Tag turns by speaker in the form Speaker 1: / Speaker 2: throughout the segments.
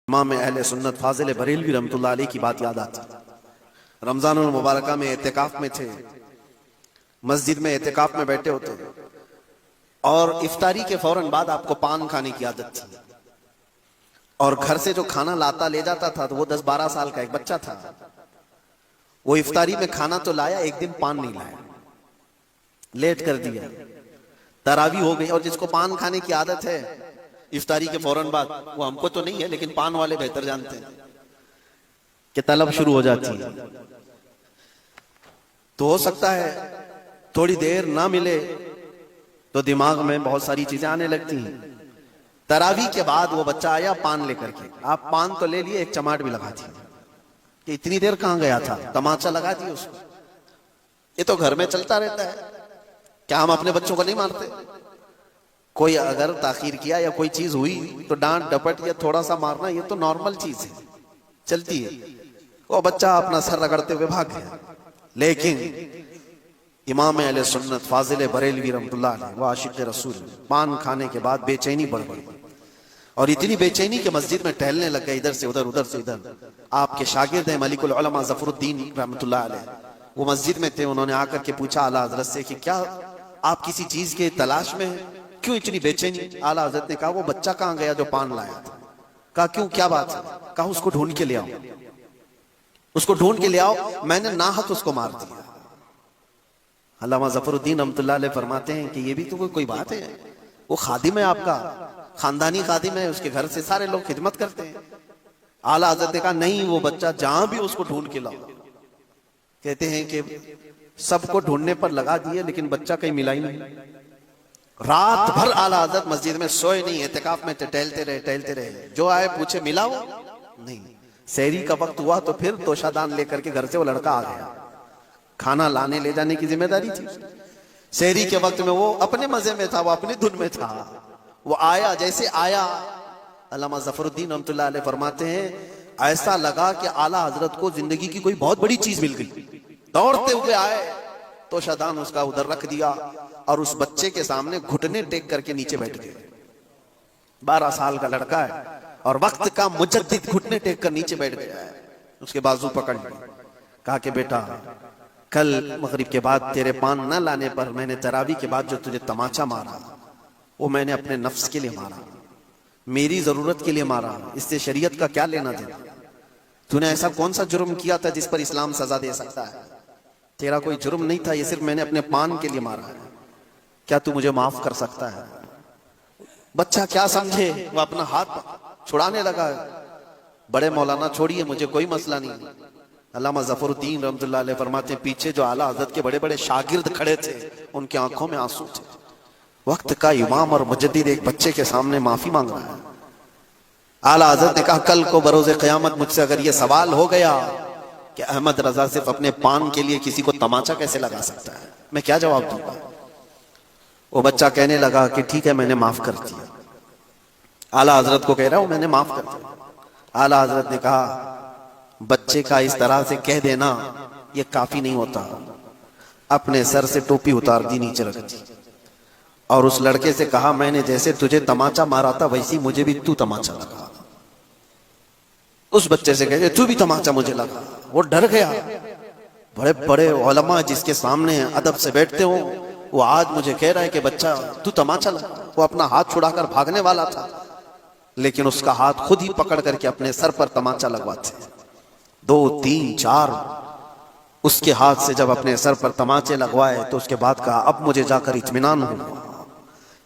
Speaker 1: امام اہل سنت فاضل بریلوی رحمۃ اللہ علیہ کی بات یاد آتی. رمضان المبارکہ میں اعتکاف میں تھے، مسجد میں اعتکاف میں بیٹھے ہوتے اور افطاری کے فوراً بعد آپ کو پان کھانے کی عادت تھی، اور گھر سے جو کھانا لاتا لے جاتا تھا تو وہ 10-12 سال کا ایک بچہ تھا. وہ افطاری میں کھانا تو لایا، ایک دن پان نہیں لایا، لیٹ کر دیا، تراویح ہو گئی. اور جس کو پان کھانے کی عادت ہے افطاری کے فوراً بعد، وہ ہم کو تو نہیں ہے لیکن پان والے بہتر جانتے ہیں کہ طلب شروع ہو جاتی ہے. تو ہو سکتا ہے تھوڑی دیر نہ ملے تو دماغ میں بہت ساری چیزیں آنے لگتی ہیں. تراویح کے بعد وہ بچہ آیا پان لے کر کے. آپ پان تو لے لیے، ایک چماٹ بھی لگا دی کہ اتنی دیر کہاں گیا تھا، تماچا لگا دی اس کو. یہ تو گھر میں چلتا رہتا ہے، کیا ہم اپنے بچوں کو نہیں مارتے؟ کوئی اگر تاخیر کیا یا کوئی چیز ہوئی تو ڈانٹ ڈپٹ یا تھوڑا سا مارنا یہ تو نارمل چیز ہے، چلتی ہے. وہ بچہ اپنا سر رگڑتے ہوئے بھاگ گیا. لیکن امام اہل سنت فاضل بریلوی رحمۃ اللہ علیہ وہ عاشق رسول، پان کھانے کے بعد بے چینی بڑھ گئی، اور اتنی بے چینی کہ مسجد میں ٹہلنے لگ گئے، ادھر سے ادھر ادھر سے ادھر. آپ کے شاگرد ہیں ملک العلماء ظفر الدین رحمۃ اللہ علیہ، وہ مسجد میں تھے. انہوں نے آ کر کے پوچھا اعلیٰ حضرت سے کہ کیا آپ کسی چیز کے تلاش میں ہیں، کیوں اتنی بے چینی؟ اعلیٰ حضرت نے کہا وہ بچہ کہاں گیا جو پان لایا تھا. کہا کیوں، کیا بات ہے؟ کہا اس کو ڈھونڈ کے لے آؤ، اس کو ڈھونڈ کے لے آؤ، میں نے ناحق اس کو مار دیا. علامہ ظفر الدین رحمۃ اللہ علیہ فرماتے ہیں کہ یہ بھی تو کوئی بات ہے، وہ خادم ہے آپ کا، خاندانی خادم ہے، اس کے گھر سے سارے لوگ خدمت کرتے ہیں. اعلیٰ حضرت نے کہا نہیں، وہ بچہ جہاں بھی اس کو ڈھونڈ کے لاؤ. کہتے ہیں کہ سب کو ڈھونڈنے پر لگا دیے لیکن بچہ کہیں ملا ہی نہیں. رات بھر اعلیٰ حضرت مسجد میں سوئے نہیں، اعتکاف میں ٹہلتے رہے. جو آئے پوچھے ملا وہ نہیں. سحری کا وقت ہوا تو پھر توشہ دان لے کر کے گھر سے وہ لڑکا آ گیا. کھانا لانے لے جانے کی ذمہ داری تھی. سحری کے وقت میں وہ اپنے مزے میں تھا، وہ اپنی دھن میں تھا. وہ آیا، جیسے آیا علامہ ظفر الدین رحمۃ اللہ علیہ فرماتے ہیں ایسا لگا کہ اعلیٰ حضرت کو زندگی کی کوئی بہت بڑی چیز مل گئی. دوڑتے ہوئے آئے، توشہ دان اس کا ادھر رکھ دیا اور اس بچے کے سامنے گھٹنے ٹیک کر کے نیچے بیٹھ گئے. 12 سال کا لڑکا ہے اور وقت کا مجدد گھٹنے ٹیک کر نیچے بیٹھ گیا ہے. اس کے بازو پکڑ لیا، کہا کہ بیٹا کل مغرب کے بعد تیرے پان نہ لانے پر میں نے تراویح کے بعد جو تجھے تماچا مارا وہ میں نے اپنے نفس کے لیے مارا، میری ضرورت کے لیے مارا. اس سے شریعت کا کیا لینا دینا؟ تو نے ایسا کون سا جرم کیا تھا جس پر اسلام سزا دے سکتا ہے؟ تیرا کوئی جرم نہیں تھا، یہ صرف میں نے اپنے پان کے لیے مارا ہے. کیا تو مجھے معاف کر سکتا ہے؟ بچہ کیا سمجھے، وہ اپنا ہاتھ چھڑانے لگا. بڑے مولانا چھوڑیے، مجھے کوئی مسئلہ نہیں. علامہ ظفر الدین رحمۃ اللہ علیہ فرماتے ہیں پیچھے جو اعلیٰ حضرت کے بڑے بڑے شاگرد کھڑے تھے ان کی آنکھوں میں آنسو تھے. وقت کا امام اور مجدد ایک بچے کے سامنے معافی مانگ رہا ہے. اعلیٰ حضرت نے کہا کل کو بروز قیامت مجھ سے اگر یہ سوال ہو گیا کہ احمد رضا صرف اپنے پان کے لیے کسی کو تماچا کیسے لگا سکتا ہے، میں کیا جواب دوں گا؟ وہ بچہ کہنے لگا کہ ٹھیک ہے میں نے معاف کر دیا. اعلیٰ حضرت کو کہہ رہا ہوں میں نے معاف کر دیا. اعلیٰ حضرت نے کہا بچے کا اس طرح سے کہہ دینا یہ کافی نہیں ہوتا. اپنے سر سے ٹوپی اتار دی، نیچے رکھ دی اور اس لڑکے سے کہا میں نے جیسے تجھے تماچا مارا تھا ویسی مجھے بھی تو تماچا لگا. اس بچے سے کہے تو بھی تماچا مجھے لگا. وہ ڈر گیا. بڑے بڑے علماء جس کے سامنے ادب سے بیٹھتے ہوں وہ آج مجھے کہہ رہا ہے کہ بچہ تو تماچا لگا. وہ اپنا ہاتھ چھڑا کر بھاگنے والا تھا لیکن اس کا ہاتھ خود ہی پکڑ کر کے اپنے سر پر تماچا لگواتے. 2 3 4 اس کے ہاتھ سے جب اپنے سر پر تماچے لگوائے تو اس کے بعد کہا اب مجھے جا کر اطمینان ہوا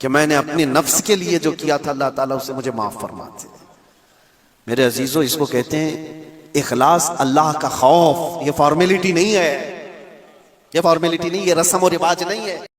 Speaker 1: کہ میں نے اپنی نفس کے لیے جو کیا تھا اللہ تعالیٰ اسے مجھے معاف فرماتے. میرے عزیزو اس کو کہتے ہیں اخلاص، اللہ کا خوف. یہ فارمیلٹی نہیں ہے، یہ فارمیلٹی نہیں، یہ رسم و رواج نہیں ہے.